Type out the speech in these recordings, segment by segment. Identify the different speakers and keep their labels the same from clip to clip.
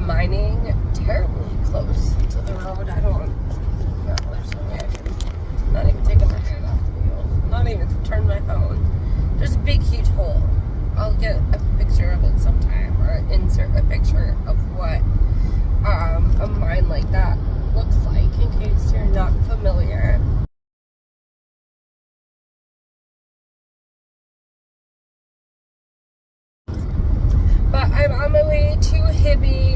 Speaker 1: mining terribly close to the road. I don't know. There's no way I can. Not even taking my hand off the wheel. Not even turn my phone. There's a big, huge hole. I'll get a picture of it sometime, or insert a picture of what a mine like that looks like, in case you're not familiar. But I'm on my way to Hibbing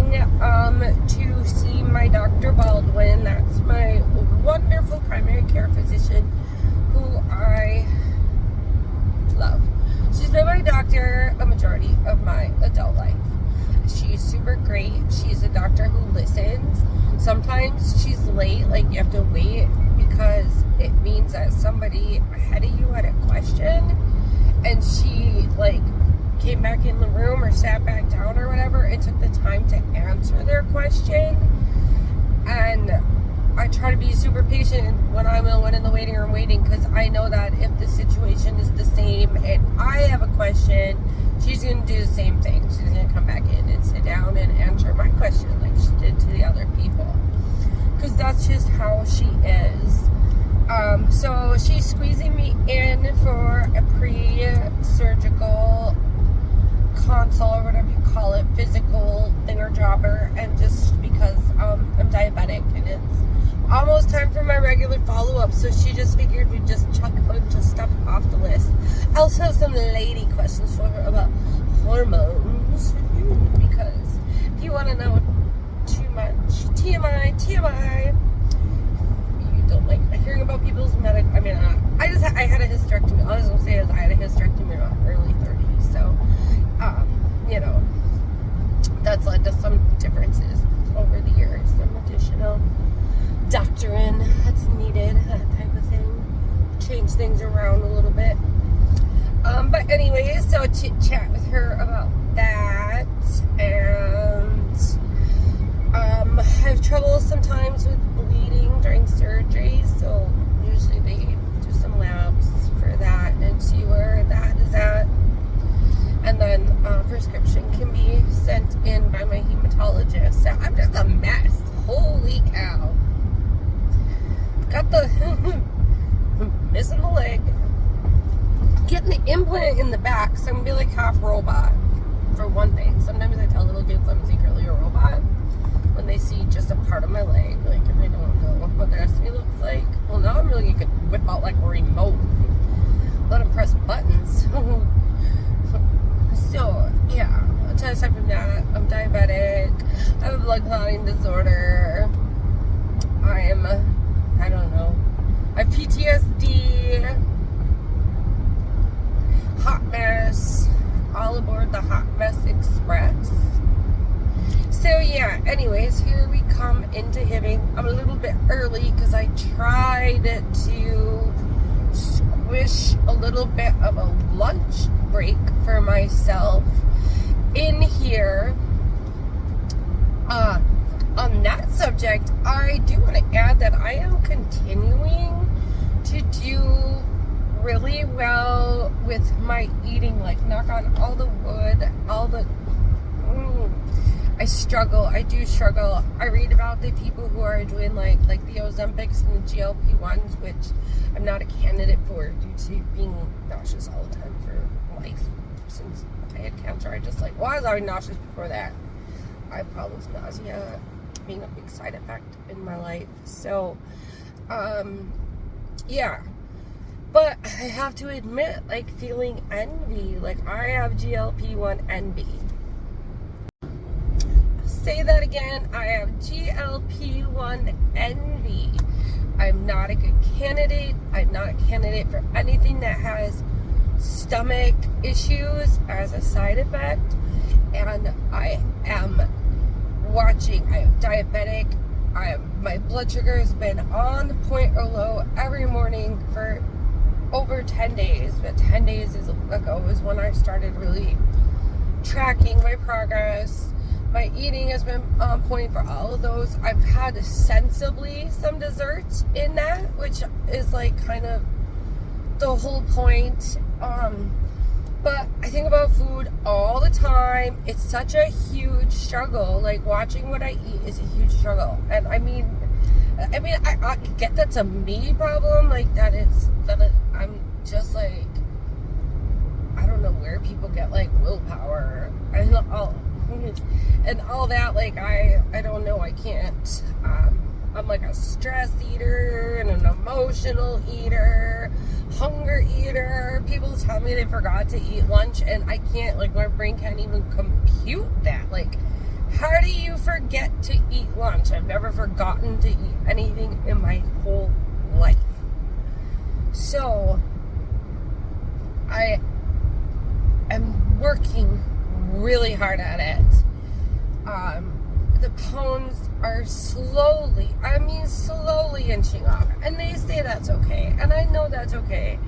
Speaker 1: to see my Dr. Baldwin. That's my wonderful primary care physician who I love. She's been my doctor a majority of my adult life. She's super great. She's a doctor who listens. Sometimes she's late, like you have to wait because it means that somebody ahead of you had a question and she like came back in the room or sat back down or whatever and took the time to answer their question. And I try to be super patient when I'm the one in the waiting room waiting, because I know that if the situation is the same and I have a question, she's going to do the same thing. She's going to come back in and sit down and answer my question like she did to the other people, because that's just how she is. So she's squeezing me in for a pre-surgical console, or whatever you call it, physical thinger dropper, and just because I'm diabetic and it's almost time for my regular follow-up, so she just figured we'd just chuck a bunch of stuff off the list. I also have some lady questions for her about hormones, because if you want to know too much, TMI, you don't like hearing about people's I had a hysterectomy. All I was going to say is I had a hysterectomy in my early 30s, so you know, that's led to some differences over the years, some additional doctrine that's needed, that type of thing. Change things around a little bit. But anyways, so chit chat with her about that, and I have trouble sometimes with bleeding during surgery, so usually they do some labs for that and see where that is at. And then prescription can be sent in by my hematologist. So I'm just a mess. Holy cow. Got the missing the leg. Getting the implant in the back, so I'm gonna be like half robot, for one thing. Sometimes I tell little kids I'm secretly a robot when they see just a part of my leg, like, and they don't know what the rest of me looks like. Well, now I'm really gonna whip out like a remote. Let them press buttons. So, yeah, aside from that, I'm diabetic, I have a blood clotting disorder, I don't know, I have PTSD, hot mess, all aboard the Hot Mess Express. So, yeah, anyways, here we come into Hibbing. I'm a little bit early because I tried to squish a little bit of a lunch break for myself in here. On that subject, I do want to add that I am continuing to do really well with my eating, like, knock on all the wood, I struggle. I do struggle. I read about the people who are doing like the Ozempics and the GLP-1s, which I'm not a candidate for due to being nauseous all the time for life. Since I had cancer, I just was already nauseous before that. I have problems with nausea being a big side effect in my life. So, yeah. But I have to admit, feeling envy. I have GLP-1 envy. Say that again, I have GLP-1 envy. I'm not a good candidate. I'm not a candidate for anything that has stomach issues as a side effect. And I am watching. I am diabetic. My blood sugar has been on point or low every morning for over 10 days. But 10 days ago was when I started really tracking my progress. My eating has been on point for all of those. I've had sensibly some desserts in that, which is kind of the whole point. But I think about food all the time. It's such a huge struggle. Like, watching what I eat is a huge struggle. And I get that's a me problem. Like, I'm just like, I don't know where people get like willpower and all that. Like, I don't know. I can't. I'm like a stress eater and an emotional eater, hunger eater. People tell me they forgot to eat lunch, and I can't, like, my brain can't even compute that. Like, how do you forget to eat lunch? I've never forgotten to eat anything in my whole life. So, I am working really hard at it. The pounds are slowly inching off, and they say that's okay, and I know that's okay,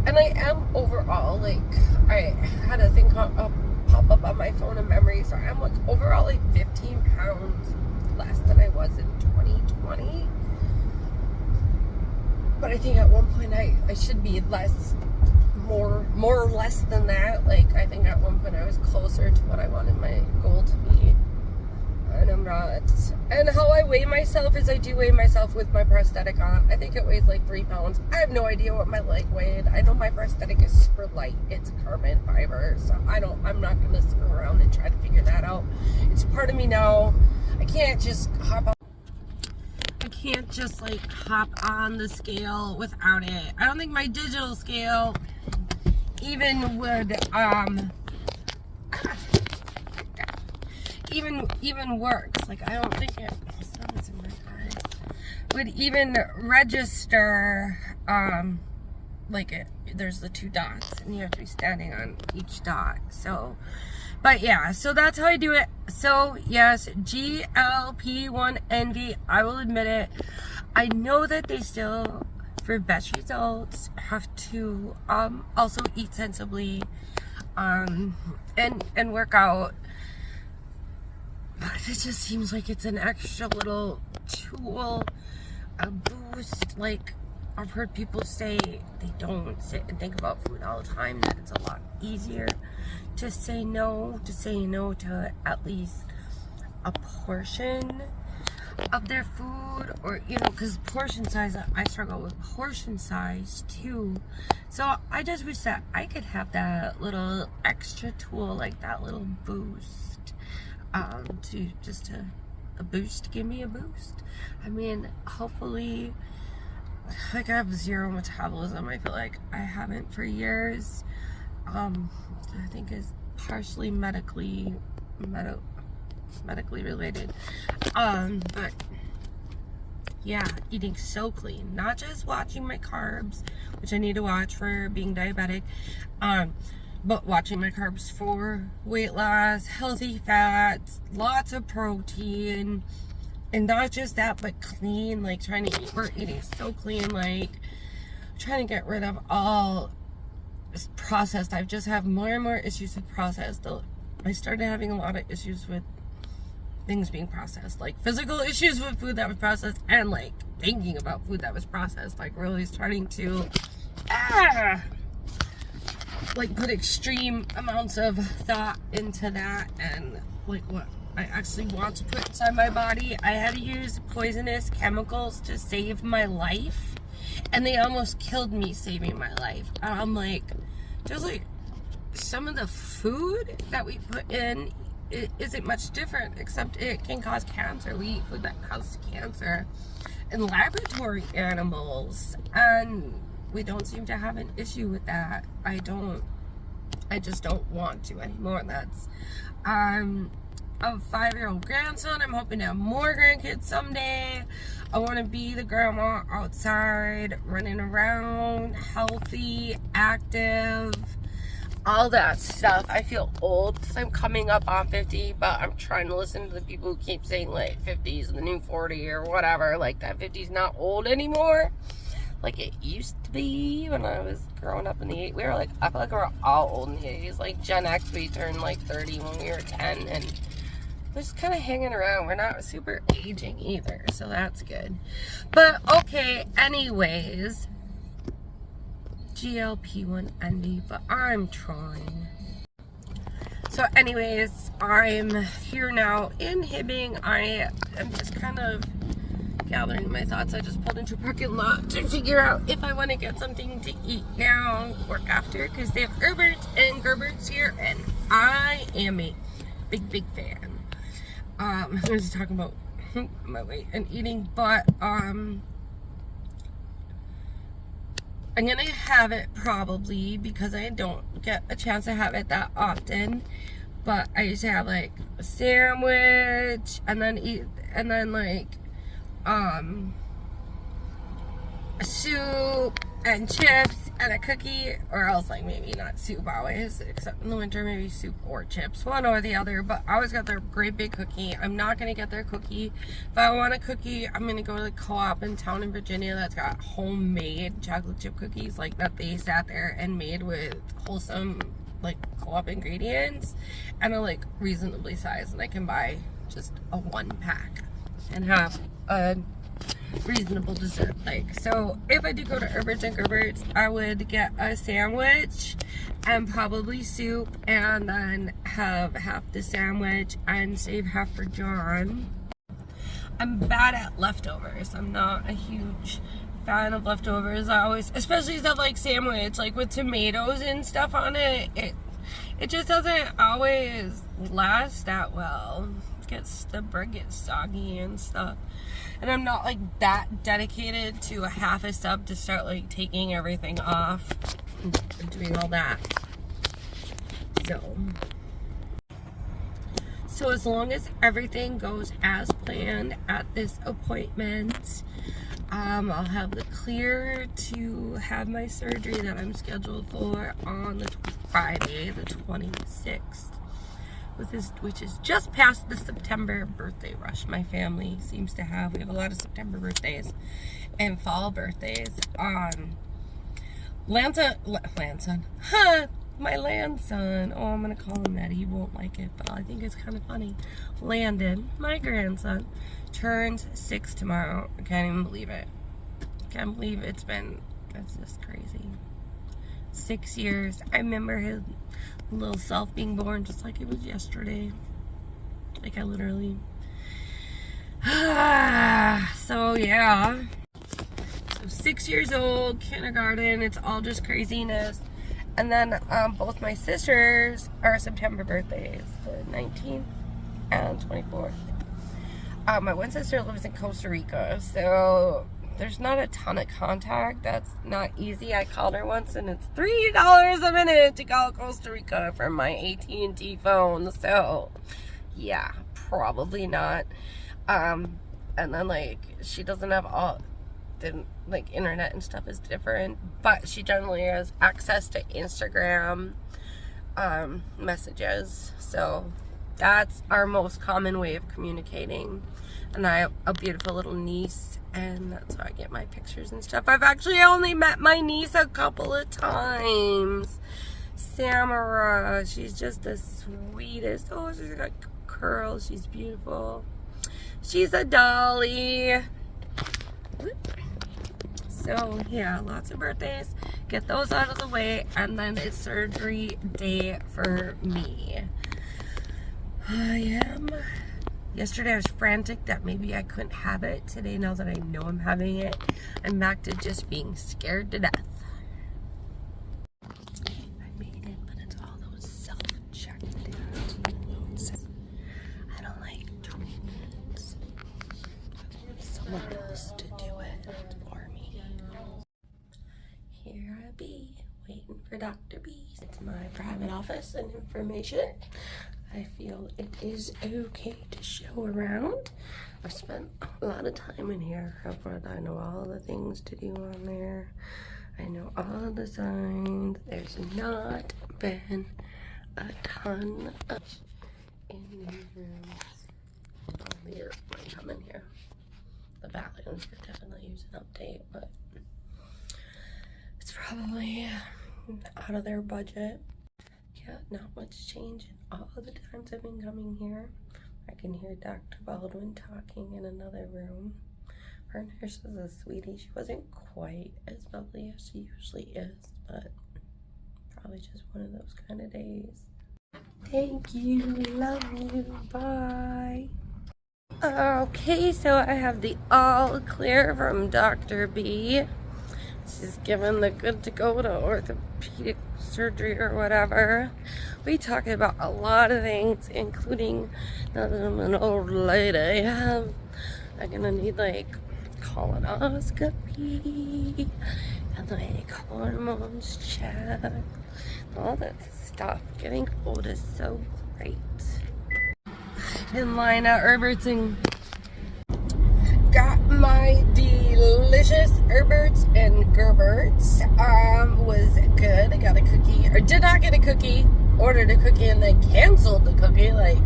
Speaker 1: and I am overall, like, I had a thing pop up on my phone in memory, so I'm like overall like 15 pounds less than I was in 2020, but I think at one point I should be more or less than that. Like, I think at one point I was closer to what I wanted my goal to be. And I'm not. And how I weigh myself is I do weigh myself with my prosthetic on. I think it weighs like 3 pounds. I have no idea what my leg weighed. I know my prosthetic is super light. It's carbon fiber. So I'm not going to sit around and try to figure that out. It's part of me now. I can't just hop on the scale without it. I don't think my digital scale even would, even works. Like, I don't think it would even register, there's the 2 dots, and you have to be standing on each dot. So, but yeah, so that's how I do it. So yes, GLP-1 envy, I will admit it. I know that they still, for best results, have to also eat sensibly, and work out. But it just seems like it's an extra little tool, a boost. Like, I've heard people say they don't sit and think about food all the time, that it's a lot easier to say no to at least a portion of their food, or, you know, because portion size, I struggle with portion size too. So I just wish that I could have that little extra tool, like that little boost. Give me a boost. I mean, hopefully, like, I have zero metabolism. I feel like I haven't for years. I think it's partially medically related. But yeah, eating so clean, not just watching my carbs, which I need to watch for being diabetic, but watching my carbs for weight loss, healthy fats, lots of protein, and not just that, but clean. Like, we're eating so clean, like, trying to get rid of all processed. I just have more and more issues with processed. I started having a lot of issues with things being processed, like physical issues with food that was processed, and like thinking about food that was processed, like really starting to like put extreme amounts of thought into that, and like what I actually want to put inside my body. I had to use poisonous chemicals to save my life, and they almost killed me saving my life. I'm like, just like some of the food that we put in, it isn't much different, except it can cause cancer. We eat food that causes cancer in laboratory animals, and we don't seem to have an issue with that. I just don't want to anymore. That's a 5-year-old grandson. I'm hoping to have more grandkids someday. I want to be the grandma outside, running around, healthy, active, all that stuff. I feel old because I'm coming up on 50, but I'm trying to listen to the people who keep saying like 50 is the new 40 or whatever. Like, that 50 is not old anymore like it used to be when I was growing up in the 80s. We were like, I feel like we were all old in the 80s. Like Gen X, we turned like 30 when we were 10, and we're just kind of hanging around. We're not super aging either, so that's good. But okay, anyways, GLP-1 envy, but I'm trying. So anyways, I'm here now in Hibbing. I am just kind of gathering my thoughts. I just pulled into a parking lot to figure out if I want to get something to eat now or after, because they have Herbert's and Gerbert's here, and I am a big fan. I was talking about my weight and eating, but I'm gonna have it probably because I don't get a chance to have it that often. But I used to have like a sandwich and then eat, and then like a soup and chips and a cookie, or else like maybe not soup always, except in the winter maybe soup or chips, one or the other. But I always got their great big cookie. I'm not gonna get their cookie. If I want a cookie, I'm gonna go to the co-op in town in Virginia that's got homemade chocolate chip cookies, like that they sat there and made with wholesome like co-op ingredients, and are like reasonably sized, and I can buy just a 1-pack and have a reasonable dessert. Like, so if I do go to Herbert's and Gerbert's, I would get a sandwich and probably soup, and then have half the sandwich and save half for John. I'm bad at leftovers. I'm not a huge fan of leftovers. I always, especially stuff like sandwich, like with tomatoes and stuff on it, it just doesn't always last that well. The bread gets soggy and stuff, and I'm not like that dedicated to a half a sub to start like taking everything off and doing all that. So as long as everything goes as planned at this appointment, I'll have the clear to have my surgery that I'm scheduled for on the Friday, the 26th. Which is just past the September birthday rush my family seems to have. We have a lot of September birthdays and fall birthdays. Landson. My Landson. Oh, I'm going to call him that. He won't like it, but I think it's kind of funny. Landon, my grandson, turns 6 tomorrow. I can't even believe it. Can't believe it's just crazy. 6 years. I remember his little self being born just like it was yesterday. Like I literally. So yeah. So 6 years old, kindergarten. It's all just craziness. And then both my sisters are September birthdays, the 19th and 24th. My one sister lives in Costa Rica, so there's not a ton of contact. That's not easy. I called her once, and it's $3 a minute to call Costa Rica from my AT&T phone. So, yeah, probably not. And then, like, she doesn't have like, internet and stuff is different. But she generally has access to Instagram messages. So, that's our most common way of communicating. And I have a beautiful little niece, and that's how I get my pictures and stuff. I've actually only met my niece a couple of times. Samara, she's just the sweetest. Oh, she's got curls. She's beautiful. She's a dolly. So, yeah, lots of birthdays. Get those out of the way, and then it's surgery day for me. I am. Yesterday I was frantic that maybe I couldn't have it. Today, now that I know I'm having it, I'm back to just being scared to death. I made it, but it's all those self-checked notes. I don't like tweets. Someone else to do it for me. Here I be, waiting for Dr. B. It's my private office and information. I feel it is okay to show around. I've spent a lot of time in here. I know all the things to do on there. I know all the signs. There's not been a ton of in these rooms. When I come in here, the bathrooms could definitely use an update, but it's probably out of their budget. Yeah, not much change in all the times I've been coming here. I can hear Dr. Baldwin talking in another room. Our nurse is a sweetie. She wasn't quite as bubbly as she usually is, but probably just one of those kind of days. Thank you. Love you. Bye. Okay, so I have the all clear from Dr. B. She's given the good to go to orthopedic surgery or whatever. We talked about a lot of things, including that I'm an old lady. I'm gonna need like colonoscopy and like hormones check, all that stuff. Getting old is so great. In line at Herbert's, got my delicious Herbert's and Gerbert's. Was good. I got a cookie, or did not get a cookie. Ordered a cookie and then canceled the cookie. Like,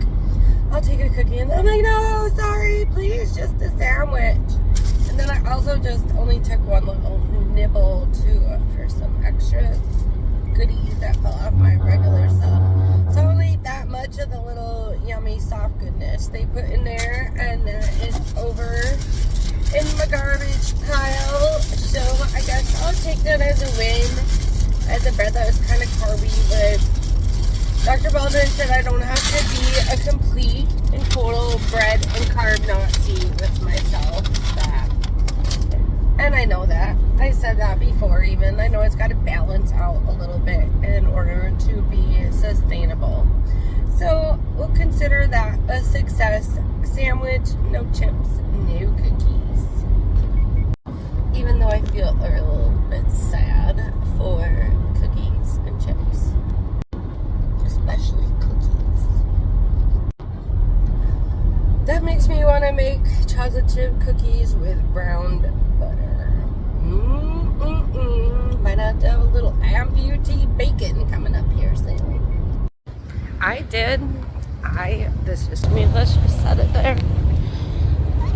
Speaker 1: I'll take a cookie, and then I'm like, no, sorry, please, just a sandwich. And then I also just only took one little nibble too for some extra goodies that fell off my regular sub. So I only ate that much of the little yummy soft goodness they put in there, and it's over in my garbage pile. So I guess I'll take that as a win. As a bread that was kind of carby, but Dr. Baldwin said I don't have to be a complete and total bread and carb Nazi with myself. And I know that. I said that before even. I know it's got to balance out a little bit in order to be sustainable. So we'll consider that a success. Sandwich, no chips, no cookies. Even though I feel a little bit sad for cookies and chips. Especially cookies. That makes me want to make chocolate chip cookies with browned butter. Might have to have a little amputee bacon coming up here soon. This is me, let's just set it there.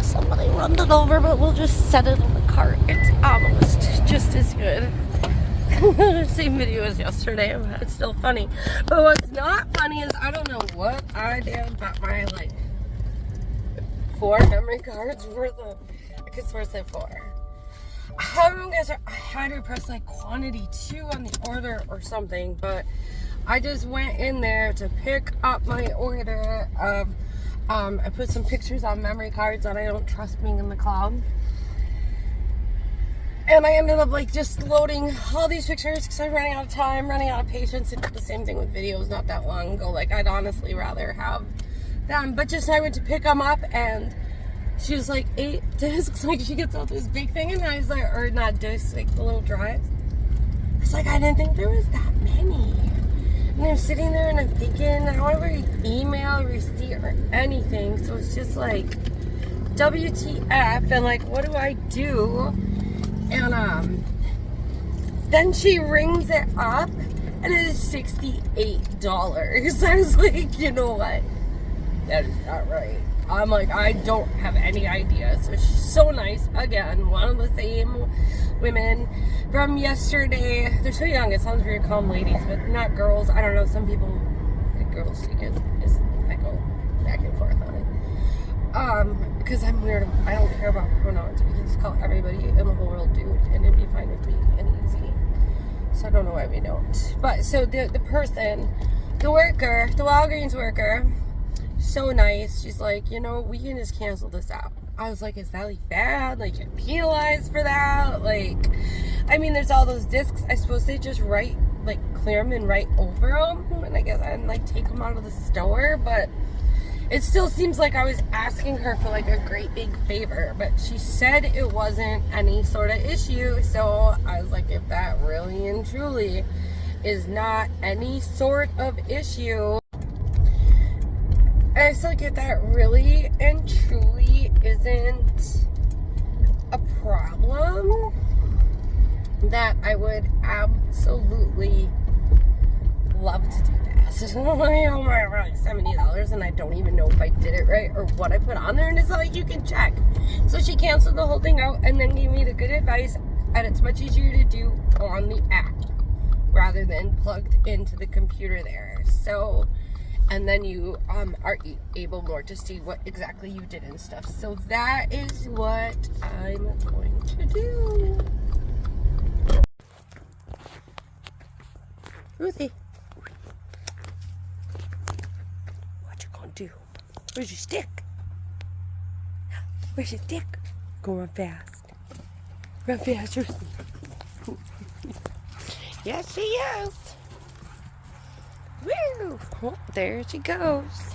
Speaker 1: Somebody runned it over, but we'll just set it on the cart. It's almost just as good. Same video as yesterday, but it's still funny. But what's not funny is I don't know what I did, but my like 4 memory cards were I could swear say 4. I had to press like quantity 2 on the order or something, but I just went in there to pick up my order of, I put some pictures on memory cards that I don't trust being in the cloud. And I ended up like just loading all these pictures because I'm running out of time, running out of patience. I did the same thing with videos not that long ago. Like, I'd honestly rather have them. But just I went to pick them up, and she was like 8 discs. Like, she gets out this big thing, and I was like, or not discs, like the little drives. I was like, I didn't think there was that many. And I'm sitting there and I'm thinking, I don't ever email, receipt, or anything. So it's just like, WTF, and like, what do I do? And then she rings it up, and it is $68. I was like, you know what? That is not right. I'm like, I don't have any idea. So she's so nice. Again, one of the same women from yesterday. They're so young. It sounds weird to call them ladies, but not girls. I don't know. Some people, the girls, I go back and forth on it. Because I'm weird. I don't care about pronouns. We can just call everybody in the whole world dude, and it'd be fine with me and easy. So I don't know why we don't. But so the person, the worker, the Walgreens worker, so nice. She's like, you know, we can just cancel this out. I was like, is that like bad? Like, get penalized for that? Like, I mean, there's all those discs. I suppose they just clear them and write over them, and I guess I'd like take them out of the store, but it still seems like I was asking her for like a great big favor, but she said it wasn't any sort of issue. So I was like, if that really and truly is not any sort of issue, I was like, if that really and truly isn't a problem, that I would absolutely love to do that. Oh my God, $70, and I don't even know if I did it right or what I put on there, and it's like, you can check. So she canceled the whole thing out and then gave me the good advice, and it's much easier to do on the app rather than plugged into the computer there. So and then you are able more to see what exactly you did and stuff. So that is what I'm going to do. Ruthie, what you gonna do? Where's your stick? Where's your stick? Go run fast. Run fast, Ruthie. Yes, she is. Woo! Oh, there she goes.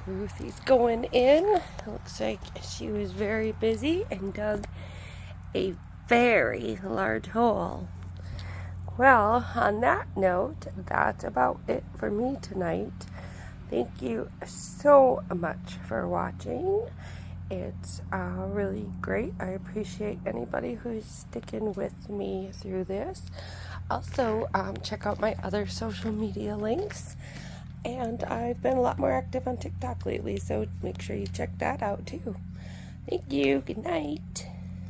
Speaker 1: Ruthie's going in. Looks like she was very busy and dug a very large hole. Well, on that note, that's about it for me tonight. Thank you so much for watching. It's really great. I appreciate anybody who's sticking with me through this. Also, check out my other social media links. And I've been a lot more active on TikTok lately, so make sure you check that out too. Thank you. Good night.